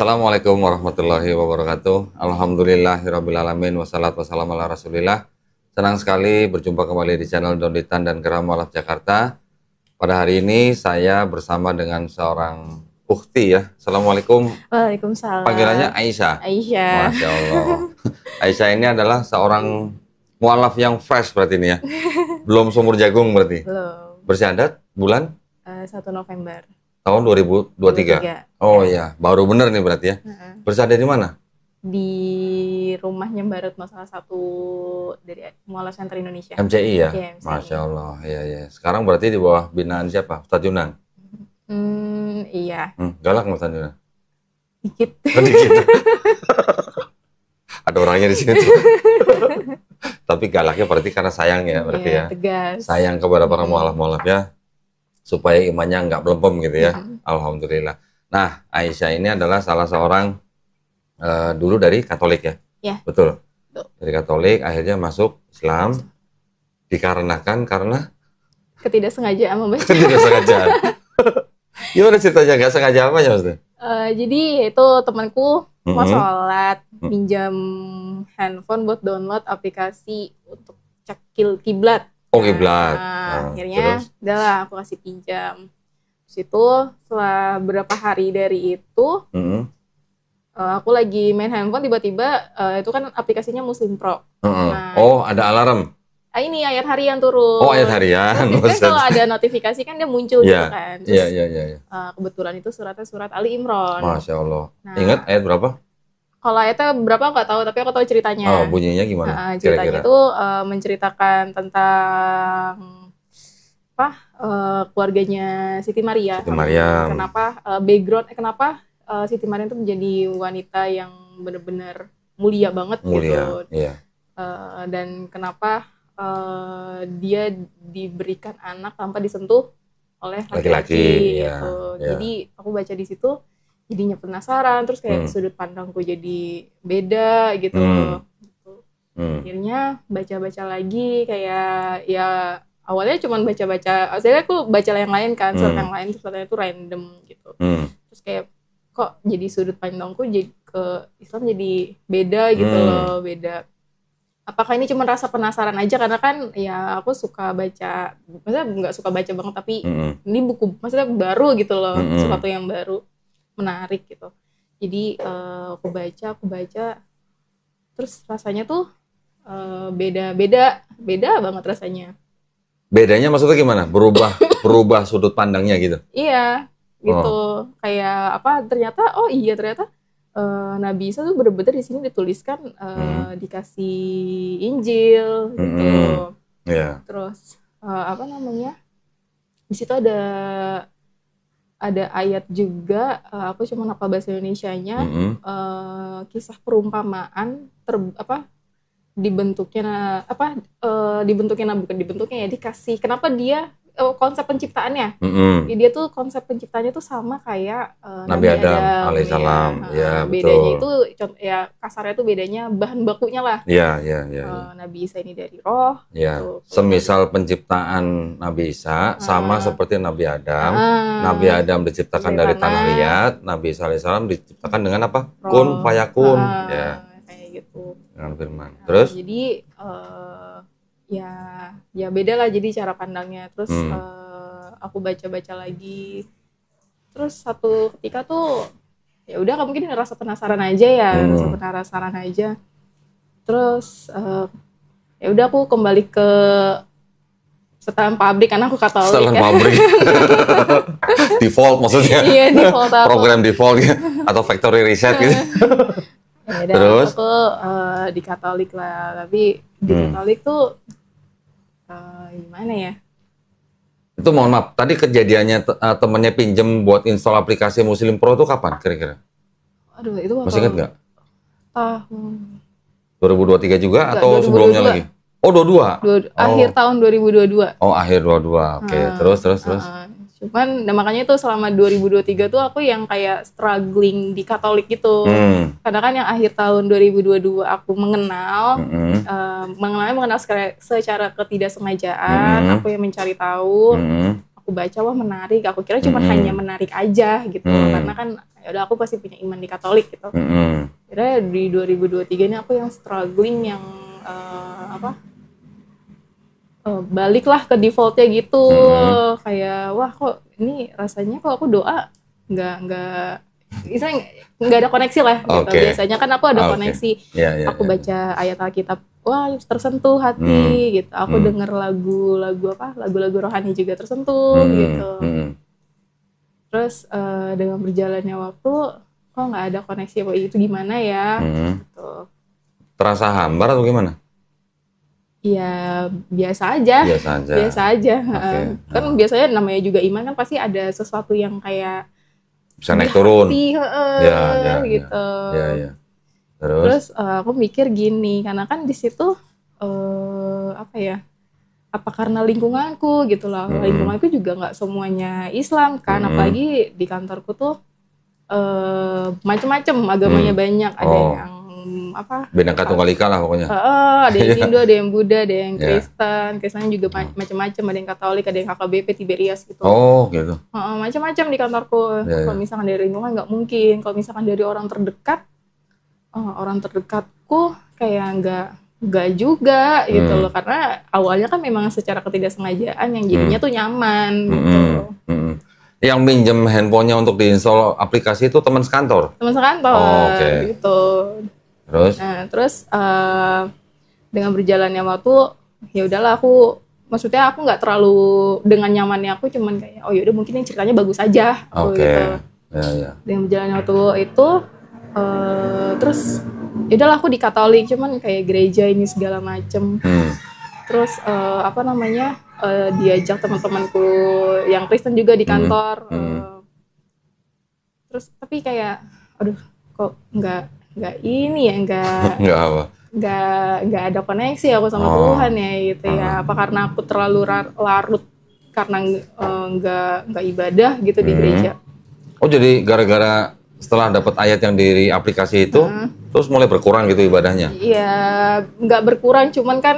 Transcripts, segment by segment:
Assalamualaikum warahmatullahi wabarakatuh. Alhamdulillahirrabbilalamin. Wassalatu wassalamu ala rasulillah. Senang sekali berjumpa kembali di channel Donditan dan Geram Mualaf Jakarta. Pada hari ini saya bersama dengan seorang ukhti ya. Assalamualaikum. Waalaikumsalam. Panggilannya Aisyah. Aisyah. Masya Allah. Aisyah ini adalah seorang mualaf yang fresh berarti ini ya. Belum sumur jagung berarti. Belum. Bersyahadat bulan 1 November. tahun 2023. Oh iya, baru bener nih berarti ya. Bersyahadat di mana? Di rumahnya Barut, salah satu dari Mualaf Center Indonesia. MCI ya? Iya, MCI. Masya Allah, iya ya. Sekarang berarti di bawah binaan siapa? Ustadz Yunan? Iya. Galak nggak Ustadz Yunan? Dikit. Oh, dikit. Ada orangnya di sini tuh. Tapi galaknya berarti karena sayang ya berarti ya. Tegas. Sayang kepada para mualaf-mualaf ya. Supaya imannya nggak melempem gitu ya. Alhamdulillah. Nah, Aisyah ini adalah salah seorang dulu dari Katolik ya? Ya. Betul. Dari Katolik akhirnya masuk Islam dikarenakan karena Ketidaksengajaan membaca. ketidaksengajaan. Gimana ceritanya? Nggak sengaja apa ya Maksudnya? Jadi itu temanku mau sholat, pinjam handphone buat download aplikasi untuk cek kiblat. Oh, kiblat. Akhirnya udahlah aku kasih pinjam. Terus itu setelah berapa hari dari itu aku lagi main handphone tiba-tiba itu kan aplikasinya Muslim Pro. Nah, oh, ada alarm. Ini ayat harian turun. Oh, ayat harian. Kan kalau ada notifikasi kan dia muncul gitu kan. Terus, iya. kebetulan itu suratnya surat Ali Imran. Masya Allah. Nah, Ingat ayat berapa? Kalau ayatnya berapa nggak tahu, tapi aku tahu ceritanya. Oh, bunyinya gimana? Ceritanya itu menceritakan tentang keluarganya Siti Maria. Siti Maryam. Kenapa kenapa Siti Maryam itu menjadi wanita yang benar-benar mulia banget gitu. Iya. Dan kenapa dia diberikan anak tanpa disentuh oleh laki-laki gitu. Jadi aku baca di situ jadinya penasaran, terus kayak sudut pandangku jadi beda gitu. Akhirnya baca-baca lagi kayak ya awalnya cuma baca-baca, akhirnya aku baca yang lain kan, surat yang lain, terus katanya itu random gitu. Terus kayak kok jadi sudut pandangku jadi ke Islam jadi beda gitu loh, beda. Apakah ini cuma rasa penasaran aja karena kan ya aku suka baca, maksudnya nggak suka baca banget tapi ini buku maksudnya baru gitu loh, sesuatu yang baru, menarik gitu. Jadi aku baca terus rasanya tuh beda banget rasanya. Bedanya maksudnya gimana? Berubah sudut pandangnya gitu? Iya gitu. Kayak apa ternyata Nabi Isa tuh bener-bener di sini dituliskan dikasih Injil gitu. Terus di situ ada ayat juga, aku cuma hafal bahasa Indonesianya, kisah perumpamaan dikasih kenapa dia konsep penciptaannya. Dia tuh konsep penciptanya tuh sama kayak Nabi Adam alaihissalam. Ya, bedanya itu ya kasarnya tuh bedanya bahan bakunya lah. Iya. Nabi Isa ini dari roh. Ya. Gitu. Semisal penciptaan Nabi Isa sama seperti Nabi Adam. Nabi Adam diciptakan dari tanah liat, Nabi Isa alaihissalam diciptakan dengan apa? Roh. Kun fayakun. Ya. Kayak gitu. Dengan firman. Terus? Jadi ya beda lah jadi cara pandangnya. Terus aku baca lagi, terus satu ketika tuh ya udah mungkin rasa penasaran aja. Terus ya udah aku kembali ke setelan pabrik karena aku Katolik. Setelan pabrik. Default maksudnya. Iya, default aku. Program default ya, atau factory reset gitu. Ya, terus aku di Katolik lah, tapi di Katolik tuh gimana ya? Itu mohon maaf, tadi kejadiannya temennya pinjem buat install aplikasi Muslim Pro itu kapan kira-kira? Aduh, itu masih inget nggak? Tahun 2023 juga enggak, atau 2022. Sebelumnya lagi? Oh, 22? Akhir tahun 2022. Oh, akhir 22. Oke. Terus. Cuman makanya itu selama 2023 tuh aku yang kayak struggling di Katolik gitu. Karena kan yang akhir tahun 2022 aku mengenal secara ketidaksengajaan, aku yang mencari tahu, aku aku baca, wah menarik. Aku kira cuma hanya menarik aja gitu, karena kan yaudah aku pasti punya iman di Katolik gitu. Kira di 2023 ini aku yang struggling, yang baliklah ke defaultnya gitu. Kayak wah kok ini rasanya kok aku doa nggak ada koneksi lah gitu. Biasanya kan aku ada koneksi. Aku baca ayat Alkitab, wah tersentuh hati gitu. Aku denger lagu-lagu rohani juga tersentuh gitu. Terus dengan berjalannya waktu, kok nggak ada koneksi, kok itu gimana ya? Gitu. Terasa hambar atau gimana? Ya biasa aja. Kan biasanya namanya juga iman kan pasti ada sesuatu yang kayak bisa naik turun gitu. Terus aku mikir gini, karena kan di situ apa karena lingkunganku gitu loh. Lingkunganku juga nggak semuanya Islam kan, apalagi di kantorku tuh macam-macam agamanya banyak. Ada yang Bhinneka Tunggal Ika lah pokoknya. Ada yang Hindu, ada yang Buddha, ada yang Kristen juga macam-macam, ada yang Katolik, ada yang KKBP, Tiberias gitu. Gitu. Macam-macam di kantorku. Kalau misalkan dari lingkungan nggak mungkin. Kalau misalkan dari orang terdekatku kayak nggak juga gitu loh, karena awalnya kan memang secara ketidaksengajaan yang jadinya tuh nyaman gitu. Yang minjem handphonenya untuk diinstal aplikasi itu teman sekantor? Teman sekantor gitu. Terus dengan berjalannya waktu, ya udahlah aku nggak terlalu dengan nyamannya aku, cuman kayak oh yaudah mungkin yang ceritanya bagus aja gitu. Dengan berjalannya waktu itu terus ya udahlah aku di Katolik, cuman kayak gereja ini segala macem. Terus diajak teman-temanku yang Kristen juga di kantor. Terus tapi kayak aduh kok nggak ini ya, nggak ada koneksi aku sama Tuhan ya gitu ya. Apa karena aku terlalu larut karena nggak ibadah gitu di gereja. Jadi gara-gara setelah dapat ayat yang di aplikasi itu terus mulai berkurang gitu ibadahnya? Iya, nggak berkurang, cuman kan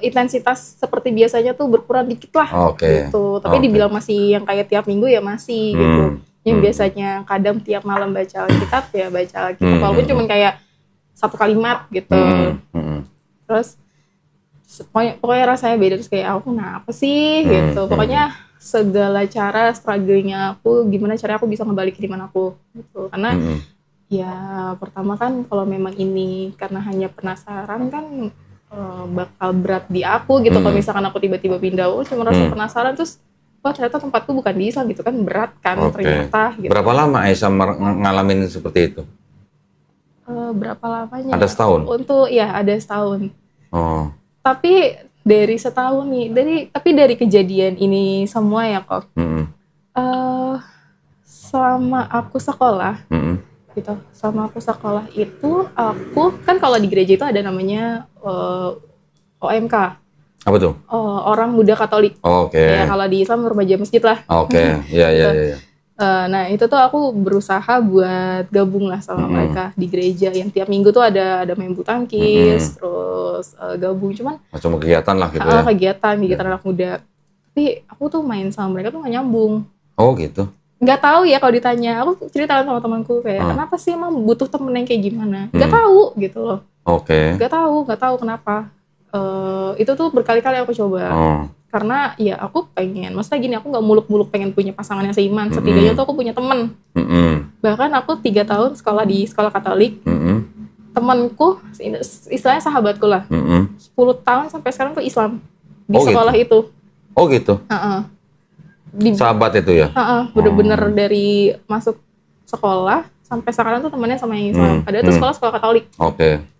intensitas seperti biasanya tuh berkurang dikit lah gitu. Tapi dibilang masih yang kayak tiap minggu ya masih gitu. Yang biasanya kadang tiap malam baca Alkitab ya baca Alkitab, walaupun cuma kayak satu kalimat gitu. Terus pokoknya rasanya beda, terus kayak aku kenapa sih gitu. Pokoknya segala cara struggle-nya aku, gimana cara aku bisa ngebalikin iman aku gitu. Karena ya pertama kan kalau memang ini karena hanya penasaran kan bakal berat di aku gitu. Kalau misalkan aku tiba-tiba pindah, cuma rasa penasaran terus wah ternyata tempatku bukan di Islam gitu kan, berat kan ternyata gitu. Berapa lama Aisyah ngalamin seperti itu? Berapa lamanya? Ada setahun? Ada setahun. Tapi dari setahun nih, dari kejadian ini semua ya kok. Selama aku sekolah gitu, itu aku kan kalau di gereja itu ada namanya OMK. Apa tuh? Orang Muda Katolik. Ya kalau di Islam remaja masjid lah. Iya. Nah itu tuh aku berusaha buat gabung lah sama mereka di gereja, yang tiap minggu tuh ada main bulu tangkis, terus gabung, cuman macam kegiatan lah gitu ya. Kegiatan anak muda. Tapi aku tuh main sama mereka tuh gak nyambung. Gitu. Gak tahu ya, kalau ditanya, aku cerita sama temanku kayak kenapa sih emang butuh temen yang kayak gimana? Gak tahu gitu loh. Gak tahu kenapa. Itu tuh berkali-kali aku coba. Karena ya aku pengen, maksudnya gini, aku gak muluk-muluk pengen punya pasangan yang seiman. Setidaknya tuh aku punya temen. Bahkan aku 3 tahun sekolah di sekolah Katolik. Temanku, istilahnya sahabatku lah. 10 tahun sampai sekarang tuh Islam. Di sekolah itu. Gitu? Sahabat itu ya? Bener-bener dari masuk sekolah sampai sekarang tuh temannya sama yang Islam. Padahal itu sekolah Katolik.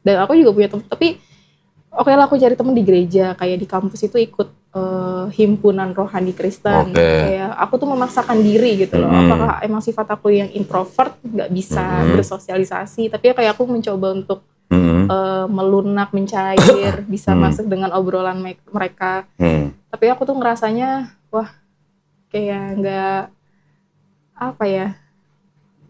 Dan aku juga punya teman, tapi lah aku cari temen di gereja, kayak di kampus itu ikut himpunan rohani Kristen. Kayak aku tuh memaksakan diri gitu loh. Apakah emang sifat aku yang introvert, nggak bisa bersosialisasi, tapi kayak aku mencoba untuk melunak, mencair, bisa masuk dengan obrolan mereka. Tapi aku tuh ngerasanya, wah kayak nggak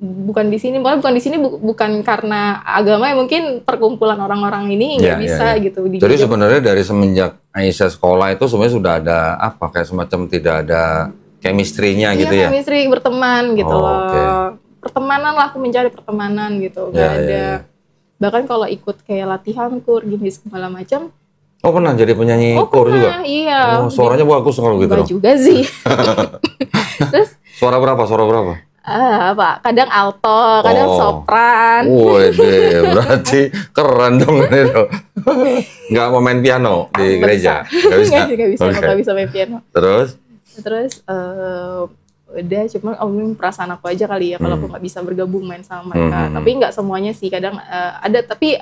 bukan di sini bukan karena agama ya, mungkin perkumpulan orang-orang ini nggak bisa gitu. Jadi sebenarnya dari semenjak Aisyah sekolah itu sebenarnya sudah ada kayak semacam tidak ada chemistry-nya Iya, gitu ya? chemistry, berteman gitu Oh, loh. oke. Pertemanan lah, aku mencari pertemanan gitu. Gak ada. Bahkan kalau ikut kayak latihan kur gini segala macam. Oh, pernah jadi penyanyi kur juga? Iya. Oh, suaranya bagus kalau gitu Enggak dong. juga sih. Terus Suara berapa? kadang alto, kadang sopran. Wede, berarti keren dong itu. Nggak mau main piano di gereja? Nggak bisa, Oke. nggak bisa main piano. Terus Udah, cuma ini perasaan aku aja kali ya kalau aku nggak bisa bergabung main sama mereka. Tapi nggak semuanya sih, kadang ada, tapi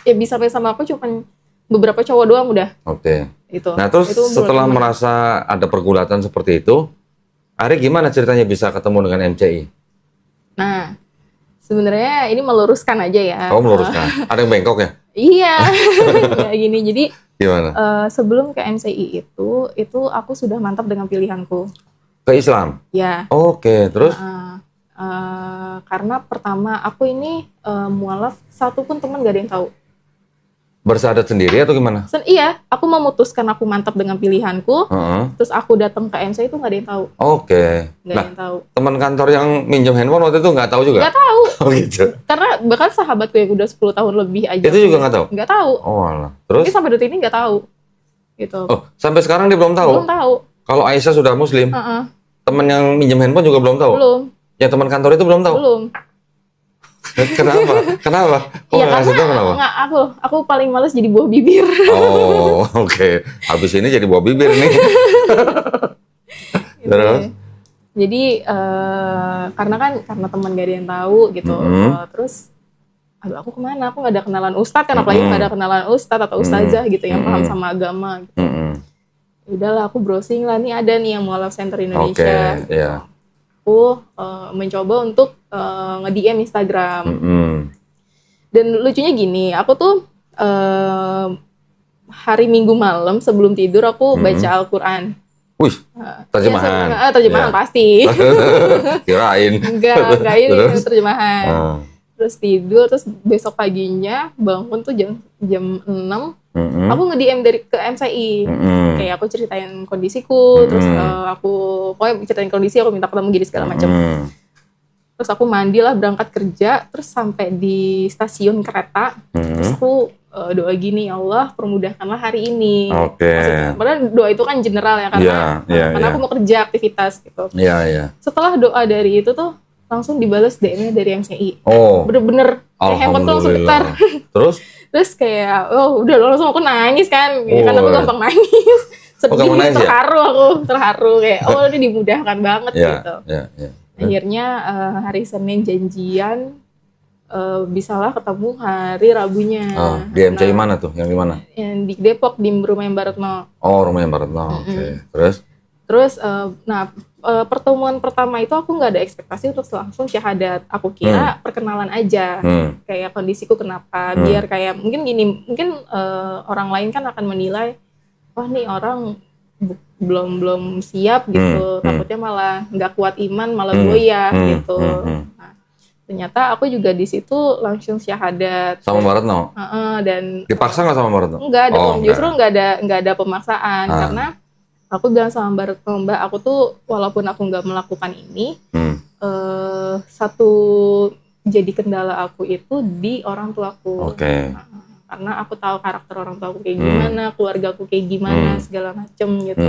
ya bisa main sama aku cuma beberapa cowok doang udah. Oke. Itu. Nah, terus itu setelah merasa ada pergulatan seperti itu, Ari gimana ceritanya bisa ketemu dengan MCI? Nah, sebenarnya ini meluruskan aja ya. Oh, meluruskan. Ada yang bengkok ya? Iya. Kayak gini. Jadi gimana? Sebelum ke MCI itu aku sudah mantap dengan pilihanku. Ke Islam? Ya. Oke, terus? Karena pertama aku ini mualaf, satu pun teman gak ada yang tahu. Bersyahadat sendiri atau gimana? Iya, aku memutuskan aku mantap dengan pilihanku. Terus aku datang ke MCI itu gak ada yang tahu. Oke. Gak ada yang tahu. Teman kantor yang minjem handphone waktu itu nggak tahu juga? Nggak tahu. Oh gitu. Karena bahkan sahabatku yang udah 10 tahun lebih aja. Itu juga nggak tahu? Nggak tahu. Oh alah. Terus? Tapi sampai detik ini nggak tahu. Gitu. Oh, sampai sekarang dia belum tahu? Belum tahu. Kalau Aisyah sudah muslim, teman yang minjem handphone juga belum tahu? Belum. Yang teman kantor itu belum tahu? Belum. Kenapa? Kok nggak ngasih tahu kenapa? Nggak, aku paling males jadi buah bibir. Oh, oke. Habis ini jadi buah bibir nih. Gitu. Terus? Jadi karena teman gak ada yang tahu gitu. Terus aduh, aku kemana? Aku gak ada kenalan ustadz kan, apalagi gak ada kenalan ustadz atau ustazah gitu yang paham sama agama gitu. Udahlah, aku browsing lah, nih ada nih yang mualaf center Indonesia. Oke, iya. Aku mencoba untuk nge-DM Instagram. Dan lucunya gini, aku tuh hari Minggu malam sebelum tidur aku baca Al-Quran. Wih, terjemahan. Ya, terjemahan pasti. Kirain. Enggak ini terjemahan. Terus tidur, terus besok paginya bangun tuh jam 6. Aku nge-DM ke MCI. Kayak aku ceritain kondisiku, terus aku pokoknya ceritain kondisi, aku minta ketemu gini segala macam. Terus aku mandilah, berangkat kerja, terus sampai di stasiun kereta, terus aku doa gini, ya Allah permudahkanlah hari ini. Padahal doa itu kan general ya, karena aku mau kerja, aktivitas gitu. Setelah doa dari itu tuh langsung dibalas DM-nya dari MCI. Bener-bener handphone tuh langsung getar. Terus kayak udah langsung aku nangis kan, karena aku gampang nangis. Sedih, terharu kayak ini dimudahkan banget gitu. Akhirnya hari Senin janjian, bisalah ketemu hari Rabunya. Di MCI mana tuh? Yang di mana? Yang di Depok, di Rumah Yang Baratno. Oh, Rumah Yang Baratno. Oke. Terus pertemuan pertama itu aku nggak ada ekspektasi untuk langsung syahadat. Aku kira perkenalan aja, kayak kondisiku kenapa, biar kayak mungkin orang lain kan akan menilai, wah nih orang belum siap gitu, takutnya malah nggak kuat iman, malah goyah gitu. Nah, ternyata aku juga di situ langsung syahadat. Sama Baratno? Dan dipaksa nggak sama Baratno? Enggak, justru nggak ada pemaksaan, karena aku bilang sama Baratno, Mbak, aku tuh walaupun aku nggak melakukan ini, satu jadi kendala aku itu di orang tuaku. Karena aku tahu karakter orang tuaku kayak gimana, keluarga aku kayak gimana, segala macem gitu.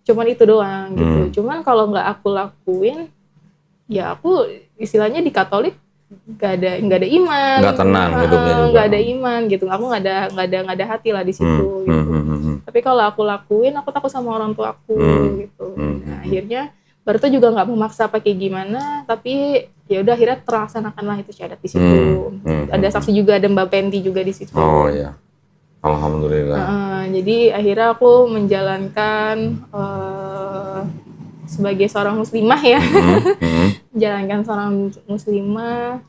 Cuman itu doang gitu. Cuman kalau nggak aku lakuin, ya aku istilahnya di Katolik nggak ada iman, nggak tenang hidupnya juga, nggak ada iman gitu. Aku nggak ada hati lah di situ gitu. Tapi kalau aku lakuin, aku takut sama orang tua aku gitu. Nah, akhirnya Barto juga nggak memaksa pakai gimana, tapi ya udah akhirnya terlaksanakanlah itu syahadat di situ. Ada saksi juga, ada Mbak Penti juga di situ. Oh iya, alhamdulillah. Jadi akhirnya aku menjalankan sebagai seorang muslimah ya, menjalankan seorang muslimah.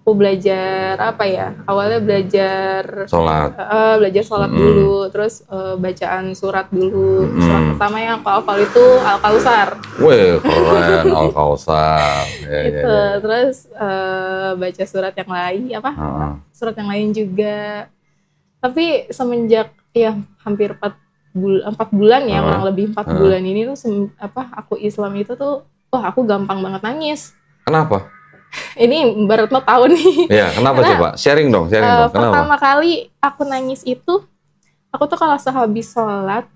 Aku belajar awalnya belajar sholat dulu, terus bacaan surat dulu. Surat pertama yang aku hafal itu Al-Kausar. Wih, keren, Al-Kausar. Terus baca surat yang lain surat yang lain juga. Tapi semenjak hampir 4 bulan ya, kurang lebih 4 bulan ini tuh aku Islam itu tuh, wah aku gampang banget nangis. Kenapa? Ini Mbak Retno tahu nih. Iya, kenapa coba? Sharing dong. Kenapa? Pertama kali aku nangis itu, aku tuh kalau sehabis sholat,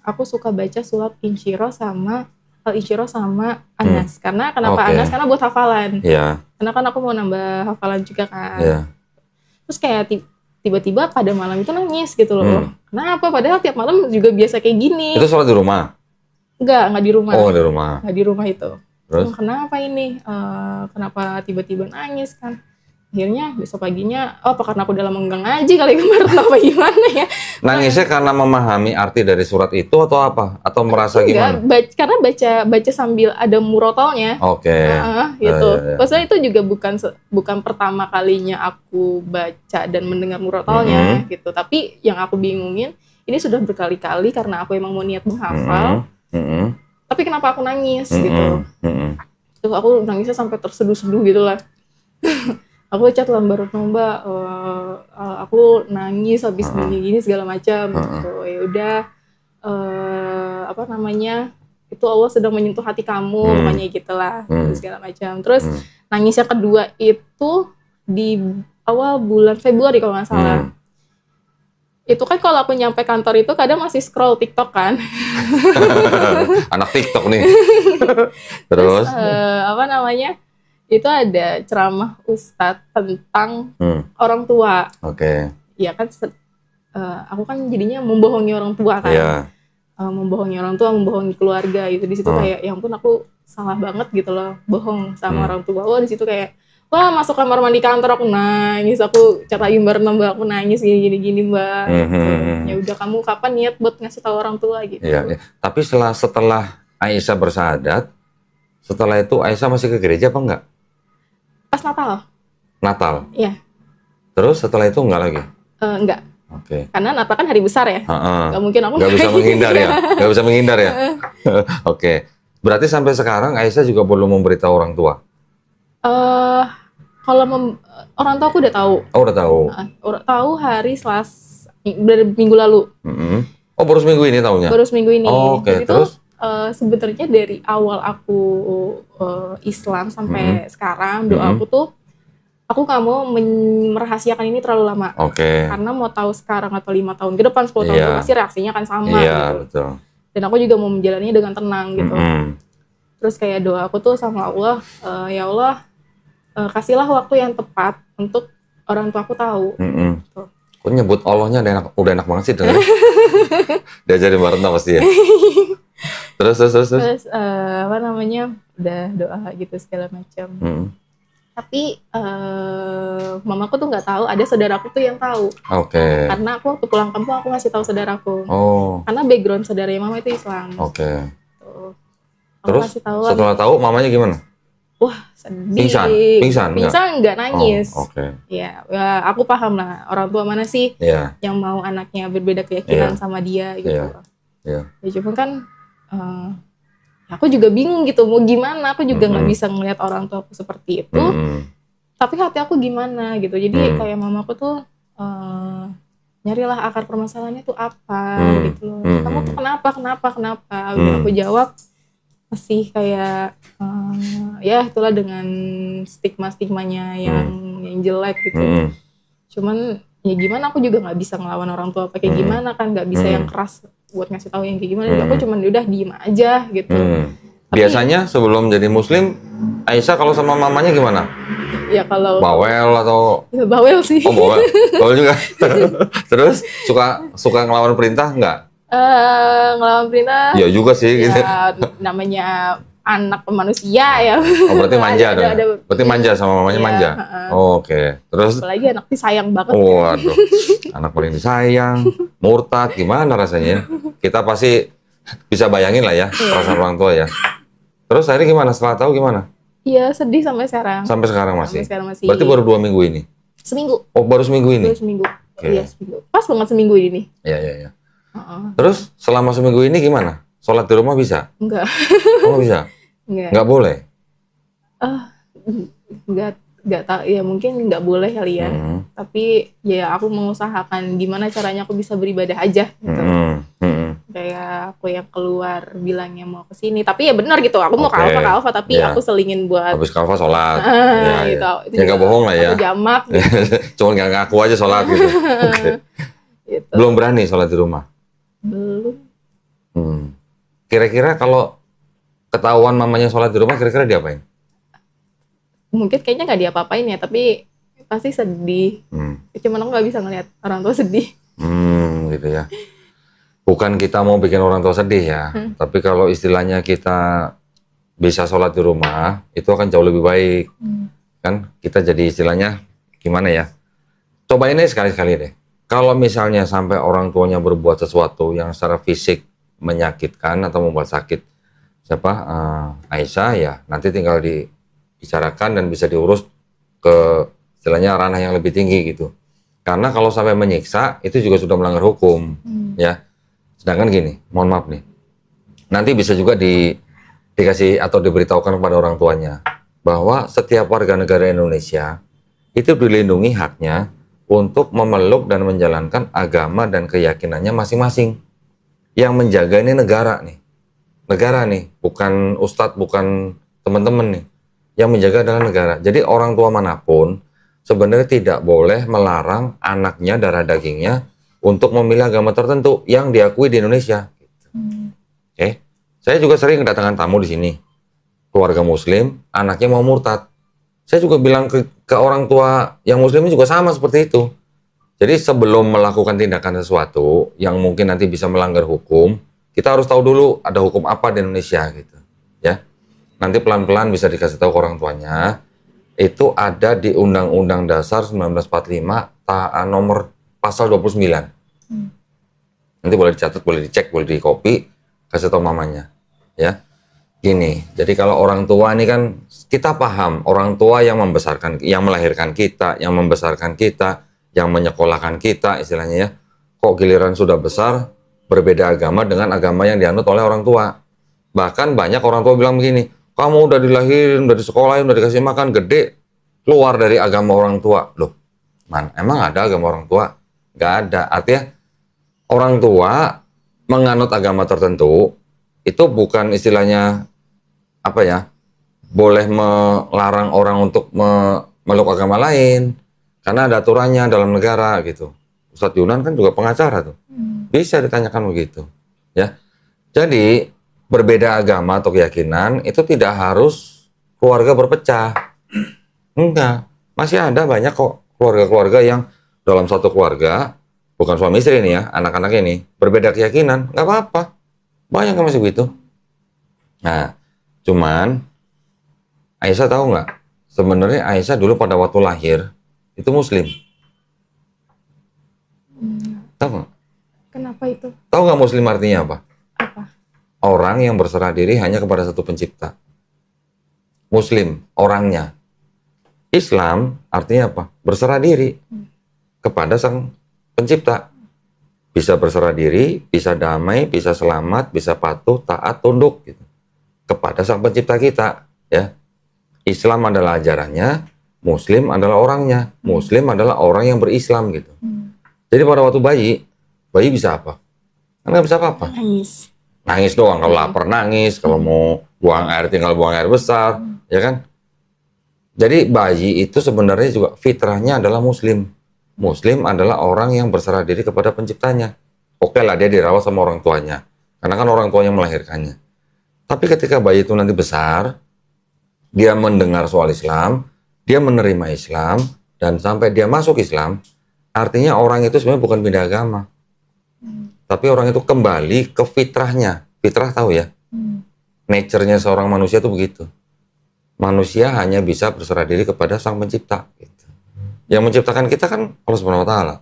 aku suka baca surat Insyirah sama Anas. Karena kenapa Anas? Karena buat hafalan. Iya. Karena kan aku mau nambah hafalan juga kan. Terus kayak tiba-tiba pada malam itu nangis gitu loh. Kenapa? Padahal tiap malam juga biasa kayak gini. Itu sholat di rumah? Enggak di rumah. Oh, di rumah. Enggak di rumah itu. Terus? Kenapa ini? Kenapa tiba-tiba nangis kan? Akhirnya besok paginya, apa karena aku dalam menggang aja kali kemarin apa gimana ya? Nangisnya karena memahami arti dari surat itu atau apa? Atau merasa gimana? Karena baca sambil ada murotolnya. Oke. Gitu. Maksudnya itu juga bukan pertama kalinya aku baca dan mendengar murotolnya gitu. Tapi yang aku bingungin, ini sudah berkali-kali karena aku emang mau niat menghafal. Tapi kenapa aku nangis gitu? Terus aku nangisnya sampai terseduh-seduh gitu lah. Aku chat Mbak Retno, Mbak, aku nangis habis gini segala macam. Gitu. Ya udah, itu Allah sedang menyentuh hati kamu, pokoknya gitulah, segala macam. Terus nangis yang kedua itu di awal bulan Februari kalau nggak salah. Itu kan kalau aku nyampe kantor itu kadang masih scroll TikTok kan. Anak TikTok nih. Terus itu ada ceramah Ustadz tentang orang tua. Oke. Ya kan, aku kan jadinya membohongi orang tua kan. Yeah. Membohongi orang tua, membohongi keluarga gitu. Di situ kayak, ya ampun aku salah banget gitu loh, bohong sama orang tua. Wah di situ kayak, wah masuk kamar mandi kantor aku nangis, aku chat lagi Mbak Retno, Mbak aku nangis gini Mbak. Ya udah, kamu kapan niat buat ngasih tahu orang tua gitu. Iya. Tapi setelah Aisyah bersahadat, setelah itu Aisyah masih ke gereja apa enggak? Pas Natal. Natal? Iya. Terus setelah itu enggak lagi? Enggak. Oke. Karena Natal kan hari besar ya. Enggak mungkin aku enggak bisa menghindar ya. Enggak bisa menghindar ya. Oke. Berarti sampai sekarang Aisyah juga belum memberitahu orang tua? Kalau orang tua aku udah tahu. Oh, udah tahu. Tahu hari Selasa minggu lalu. Oh, baru seminggu ini tahunya? Baru seminggu ini. Oh, oke. Terus? Sebenarnya dari awal aku Islam sampai sekarang, doa aku tuh, aku gak mau merahasiakan ini terlalu lama. Oke. Karena mau tahu sekarang atau 5 tahun ke depan, 10 tahun ke depan, pasti reaksinya kan sama gitu. Betul. Dan aku juga mau menjalaninya dengan tenang gitu. Terus kayak doa aku tuh sama Allah, ya Allah, kasihlah waktu yang tepat untuk orang tua aku tahu. Gitu. Kok nyebut Allahnya udah enak banget sih dengar. Diajarin Mbak Retno pasti ya. Terus udah doa gitu segala macam. Tapi mamaku tuh nggak tahu, ada saudaraku tuh yang tahu. Oke. Karena aku waktu pulang kampung aku ngasih tahu saudaraku. Karena background saudaranya mama itu Islam. Oke. Terus setelah tahu mamanya gimana? Wah, sedih. Pingsan nggak nangis. Oke. Ya, aku paham lah orang tua mana sih yang mau anaknya berbeda keyakinan sama dia gitu. Ya cuman kan aku juga bingung gitu mau gimana, aku juga nggak bisa ngelihat orang tua aku seperti itu. Tapi hati aku gimana gitu. Jadi kayak mamaku tuh nyarilah akar permasalahannya tuh apa gitu loh. Kamu tuh kenapa? Udah aku jawab masih kayak ya itulah dengan stigma-stigmanya yang jelek gitu. Cuman ya gimana, aku juga nggak bisa ngelawan orang tua pakai gimana kan, nggak bisa yang keras buat ngasih tahu yang kayak gimana. Aku cuman udah diem aja gitu. Tapi, biasanya sebelum jadi muslim Aisyah kalau sama mamanya gimana? Ya kalau bawel atau ya, bawel sih. Oh bawel juga. Terus suka ngelawan perintah nggak? Ngelawan perintah ya juga sih ya, gitu. Namanya anak manusia ya. Oh berarti manja dong. Berarti manja sama mamanya manja. Oke. Terus apalagi anak disayang banget. Waduh. Anak paling disayang, murtad, gimana rasanya? Kita pasti bisa bayangin lah ya perasaan orang tua ya. Terus akhirnya gimana? Setelah tahu gimana? Iya, sedih sampai sekarang. Sampai sekarang masih. masih. Berarti baru 2 minggu ini. Seminggu. Oh, baru seminggu ini. Baru seminggu. Iya, seminggu. Pas banget seminggu ini. Iya. Terus selama seminggu ini gimana? Sholat di rumah bisa? Enggak. Oh bisa? Enggak. Enggak boleh? Enggak. nggak tahu ya, mungkin nggak boleh kali ya. Tapi ya aku mengusahakan gimana caranya aku bisa beribadah aja gitu. Kayak aku yang keluar bilangnya mau ke sini, tapi ya benar gitu, aku mau ke Alfa tapi aku selingin buat habis ke Alfa sholat. Gitu. Itu ya nggak bohong lah ya. Aku jamak gitu. Cuma nggak ngaku aja sholat gitu. Gitu. Belum berani sholat di rumah? Belum. Kira-kira kalau ketahuan mamanya sholat di rumah, kira-kira diapain? Mungkin kayaknya nggak diapa-apain ya, tapi pasti sedih. Cuman aku nggak bisa ngeliat orang tua sedih. Gitu ya. Bukan kita mau bikin orang tua sedih ya, tapi kalau istilahnya kita bisa sholat di rumah, itu akan jauh lebih baik. Kan kita jadi istilahnya gimana ya? Coba ini sekali-sekali deh. Kalau misalnya sampai orang tuanya berbuat sesuatu yang secara fisik menyakitkan atau membuat sakit Aisyah, ya nanti tinggal dibicarakan dan bisa diurus ke istilahnya ranah yang lebih tinggi gitu. Karena kalau sampai menyiksa itu juga sudah melanggar hukum, ya. Sedangkan gini, mohon maaf nih, nanti bisa juga dikasih atau diberitahukan kepada orang tuanya bahwa setiap warga negara Indonesia itu dilindungi haknya untuk memeluk dan menjalankan agama dan keyakinannya masing-masing. Yang menjaga ini negara nih, bukan ustadz, bukan teman-teman nih. Yang menjaga adalah negara. Jadi orang tua manapun sebenarnya tidak boleh melarang anaknya, darah dagingnya untuk memilih agama tertentu yang diakui di Indonesia. Saya juga sering kedatangan tamu di sini, keluarga Muslim, anaknya mau murtad. Saya juga bilang ke orang tua yang Muslim juga sama seperti itu. Jadi sebelum melakukan tindakan sesuatu yang mungkin nanti bisa melanggar hukum, kita harus tahu dulu ada hukum apa di Indonesia gitu, ya. Nanti pelan-pelan bisa dikasih tahu ke orang tuanya. Itu ada di Undang-Undang Dasar 1945 nomor pasal 29. Nanti boleh dicatat, boleh dicek, boleh di-copy, kasih tahu mamanya, ya. Gini, jadi kalau orang tua ini kan kita paham, orang tua yang membesarkan, yang melahirkan kita, yang membesarkan kita, yang menyekolahkan kita, istilahnya ya. Kok giliran sudah besar berbeda agama dengan agama yang dianut oleh orang tua. Bahkan banyak orang tua bilang begini, kamu udah dilahirin, udah disekolahin, udah dikasih makan, gede, keluar dari agama orang tua. Loh, emang ada agama orang tua? Gak ada. Artinya orang tua menganut agama tertentu itu bukan istilahnya boleh melarang orang untuk memeluk agama lain karena ada aturannya dalam negara gitu. Ustadz Yunan kan juga pengacara tuh, bisa ditanyakan begitu, ya. Jadi berbeda agama atau keyakinan itu tidak harus keluarga berpecah, enggak. Masih ada banyak kok keluarga-keluarga yang dalam satu keluarga, bukan suami istri ini ya, anak-anak ini berbeda keyakinan, nggak apa-apa, banyak yang masih begitu. Nah, cuman Aisyah tahu nggak? Sebenarnya Aisyah dulu pada waktu lahir itu Muslim. Tahu nggak? Kenapa itu? Tahu nggak Muslim artinya apa? Apa? Orang yang berserah diri hanya kepada satu pencipta. Muslim orangnya. Islam artinya apa? Berserah diri kepada sang pencipta. Bisa berserah diri, bisa damai, bisa selamat, bisa patuh, taat, tunduk gitu. Kepada sang pencipta kita, ya. Islam adalah ajarannya, Muslim adalah orangnya. Muslim adalah orang yang berislam gitu. Jadi pada waktu bayi bisa apa? Nggak bisa apa-apa. Nangis doang, kalau lapar nangis, kalau mau buang air tinggal buang air besar, ya kan? Jadi bayi itu sebenarnya juga fitrahnya adalah Muslim. Muslim adalah orang yang berserah diri kepada penciptanya. Oke lah dia dirawat sama orang tuanya, karena kan orang tuanya melahirkannya. Tapi ketika bayi itu nanti besar, dia mendengar soal Islam, dia menerima Islam, dan sampai dia masuk Islam, artinya orang itu sebenarnya bukan pindah agama. Tapi orang itu kembali ke fitrahnya. Fitrah tahu ya? Nature-nya seorang manusia itu begitu. Manusia hanya bisa berserah diri kepada sang pencipta. Gitu. Yang menciptakan kita kan Allah Subhanahu wa Ta'ala.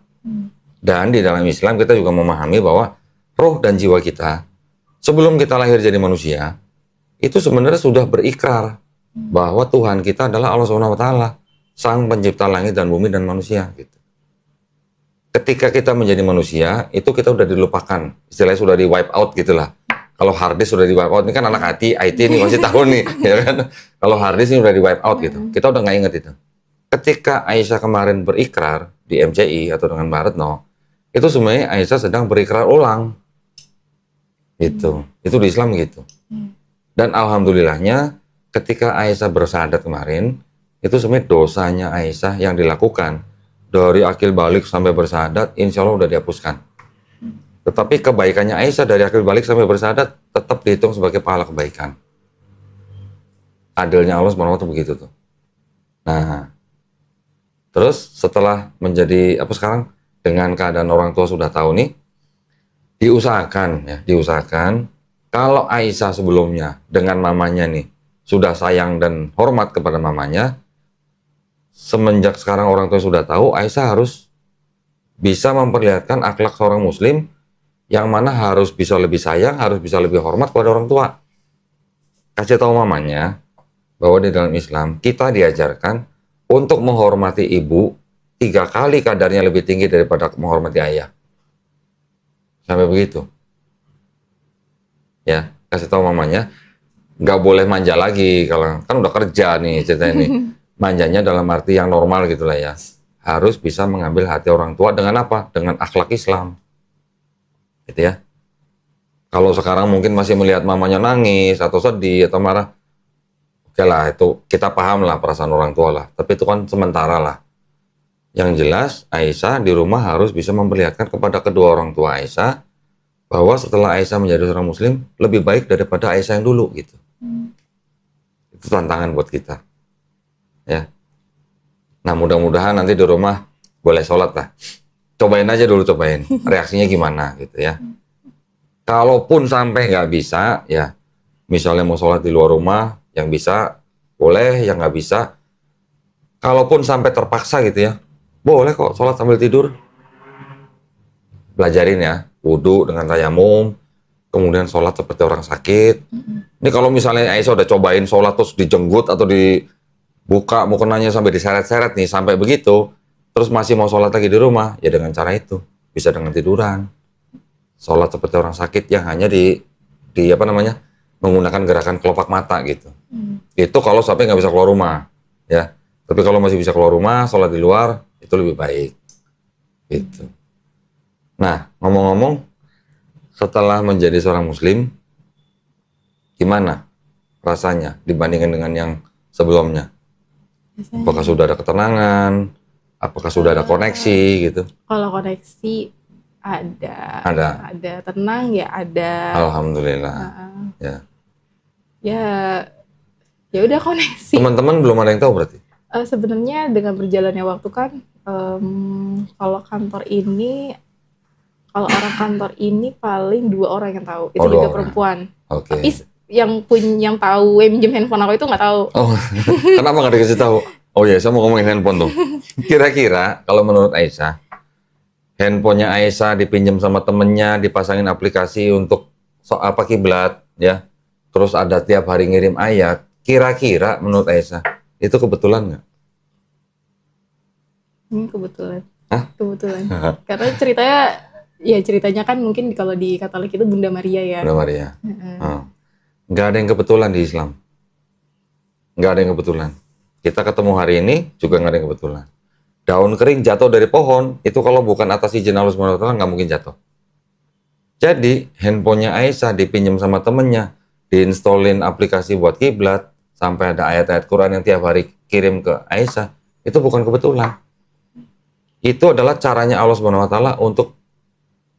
Dan di dalam Islam kita juga memahami bahwa roh dan jiwa kita, sebelum kita lahir jadi manusia, itu sebenarnya sudah berikrar bahwa Tuhan kita adalah Allah Subhanahu wa Ta'ala, sang pencipta langit dan bumi dan manusia gitu. Ketika kita menjadi manusia, itu kita udah dilupakan. Istilahnya sudah di wipe out gitulah. Kalau hard disk sudah di wipe out, ini kan anak IT ini masih tahu nih, ya kan? Kalau hard disk ini udah di wipe out gitu. Kita udah nggak inget itu. ketika Aisyah kemarin berikrar di MCI atau dengan Mbak Retno, itu sebenarnya Aisyah sedang berikrar ulang. Itu di Islam gitu. Dan alhamdulillahnya ketika Aisyah bersyahadat kemarin, itu sebenarnya dosanya Aisyah yang dilakukan dari akil balik sampai bersyahadat, insya Allah udah dihapuskan. Tetapi kebaikannya Aisyah dari akil balik sampai bersyahadat tetap dihitung sebagai pahala kebaikan. Adilnya Allah SWT begitu tuh. Nah, terus setelah menjadi apa sekarang, dengan keadaan orang tua sudah tahu nih, diusahakan kalau Aisyah sebelumnya dengan mamanya nih sudah sayang dan hormat kepada mamanya, semenjak sekarang orang tua sudah tahu, Aisyah harus bisa memperlihatkan akhlak seorang muslim yang mana harus bisa lebih sayang, harus bisa lebih hormat kepada orang tua. Kasih tahu mamanya bahwa di dalam Islam kita diajarkan untuk menghormati ibu 3 kali kadarnya lebih tinggi daripada menghormati ayah. Sampai begitu. Ya, kasih tahu mamanya, nggak boleh manja lagi, kalau kan udah kerja nih ceritanya nih. Manjanya dalam arti yang normal gitulah ya. Harus bisa mengambil hati orang tua dengan apa? Dengan akhlak Islam. Gitu ya. Kalau sekarang mungkin masih melihat mamanya nangis atau sedih atau marah, oke lah, itu kita paham lah perasaan orang tua lah. Tapi itu kan sementara lah. Yang jelas Aisyah di rumah harus bisa memperlihatkan kepada kedua orang tua Aisyah bahwa setelah Aisyah menjadi seorang muslim lebih baik daripada Aisyah yang dulu gitu. Itu tantangan buat kita. Ya. Nah, mudah-mudahan nanti di rumah boleh sholat lah. Cobain aja dulu, cobain. Reaksinya gimana gitu ya. Kalaupun sampai nggak bisa, ya misalnya mau sholat di luar rumah, yang bisa boleh, yang nggak bisa. Kalaupun sampai terpaksa gitu ya, boleh kok sholat sambil tidur. Belajarin ya, wudhu dengan tayamum, kemudian sholat seperti orang sakit. Ini kalau misalnya Aisyah udah cobain sholat terus dijenggut atau dibuka mukenanya sampai diseret-seret nih, sampai begitu, terus masih mau sholat lagi di rumah, ya dengan cara itu. Bisa dengan tiduran. Sholat seperti orang sakit yang hanya di apa namanya, menggunakan gerakan kelopak mata gitu. Itu kalau sampai nggak bisa keluar rumah. Ya. Tapi kalau masih bisa keluar rumah, sholat di luar, itu lebih baik. Gitu. Nah, ngomong-ngomong, setelah menjadi seorang muslim, gimana rasanya dibandingkan dengan yang sebelumnya? Apakah sudah ada ketenangan? Apakah sudah ada koneksi gitu? Kalau koneksi ada tenang ya ada. Alhamdulillah. Ya udah koneksi. Teman-teman belum ada yang tahu berarti? Sebenarnya dengan berjalannya waktu kan, kalau orang kantor ini paling 2 orang yang tahu, itu juga perempuan. Okay. Tapi yang tahu minjem handphone aku itu nggak tahu. Oh, kenapa nggak dikasih tahu? Oh ya, saya mau ngomongin handphone tuh. Kira-kira kalau menurut Aisyah, handphonenya Aisyah dipinjam sama temennya, dipasangin aplikasi untuk kiblat, ya, terus ada tiap hari ngirim ayat. Kira-kira menurut Aisyah itu kebetulan nggak? Kebetulan. Hah? Kebetulan. Karena ceritanya kan mungkin kalau di Katolik itu Bunda Maria ya. Bunda Maria. Nggak ada yang kebetulan di Islam. Nggak ada yang kebetulan. Kita ketemu hari ini juga nggak ada yang kebetulan. Daun kering jatuh dari pohon, itu kalau bukan atas izin Allah SWT nggak mungkin jatuh. Jadi handphonenya Aisyah dipinjam sama temennya, diinstallin aplikasi buat kiblat, sampai ada ayat-ayat Quran yang tiap hari kirim ke Aisyah, itu bukan kebetulan. Itu adalah caranya Allah SWT untuk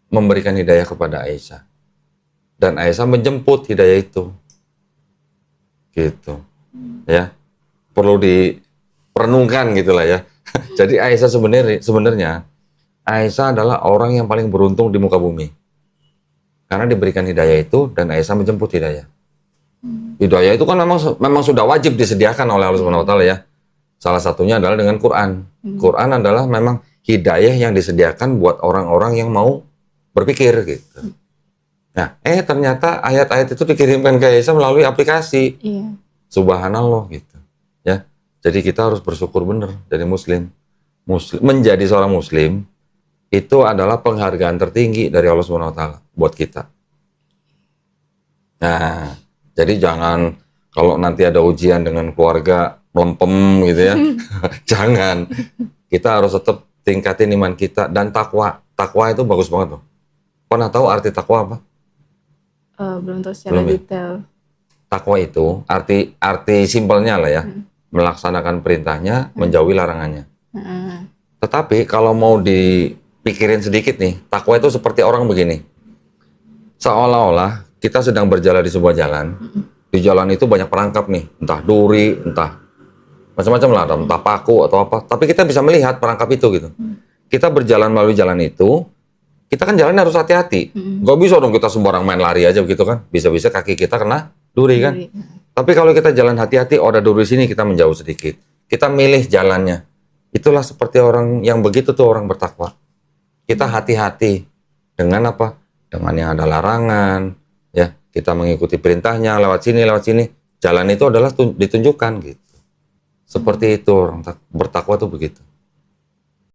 memberikan hidayah kepada Aisyah. Dan Aisyah menjemput hidayah itu. Gitu. Ya. Perlu diperenungkan gitulah ya. Jadi Aisyah sebenarnya Aisyah adalah orang yang paling beruntung di muka bumi. Karena diberikan hidayah itu dan Aisyah menjemput hidayah. Hidayah itu kan memang sudah wajib disediakan oleh Allah SWT ya. Salah satunya adalah dengan Quran. Quran adalah memang hidayah yang disediakan buat orang-orang yang mau berpikir gitu. Nah, ternyata ayat-ayat itu dikirimkan ke Aisyah melalui aplikasi. Iya. Subhanallah gitu. Ya. Jadi kita harus bersyukur benar jadi muslim. Menjadi seorang muslim itu adalah penghargaan tertinggi dari Allah SWT buat kita. Nah, jadi jangan kalau nanti ada ujian dengan keluarga melempem gitu ya. Jangan. Kita harus tetap tingkatin iman kita dan takwa. Takwa itu bagus banget loh. Pernah tahu arti takwa apa? Belum tahu secara detail. Takwa itu arti simpelnya lah ya. Melaksanakan perintahnya, menjauhi larangannya. Tetapi kalau mau dipikirin sedikit nih, takwa itu seperti orang begini. Seolah-olah kita sedang berjalan di sebuah jalan. Di jalan itu banyak perangkap nih, entah duri, entah macam-macam lah, entah paku atau apa. Tapi kita bisa melihat perangkap itu gitu. Kita berjalan melalui jalan itu, kita kan jalan harus hati-hati. Gak bisa dong kita sembarang main lari aja begitu kan. Bisa-bisa kaki kita kena duri kan. Tapi kalau kita jalan hati-hati, ada duri sini, kita menjauh sedikit. Kita milih jalannya. Itulah seperti orang yang begitu tuh orang bertakwa. Kita hati-hati dengan apa? Dengan yang ada larangan, ya kita mengikuti perintahnya lewat sini. Jalan itu adalah ditunjukkan gitu. Seperti itu orang bertakwa tuh begitu.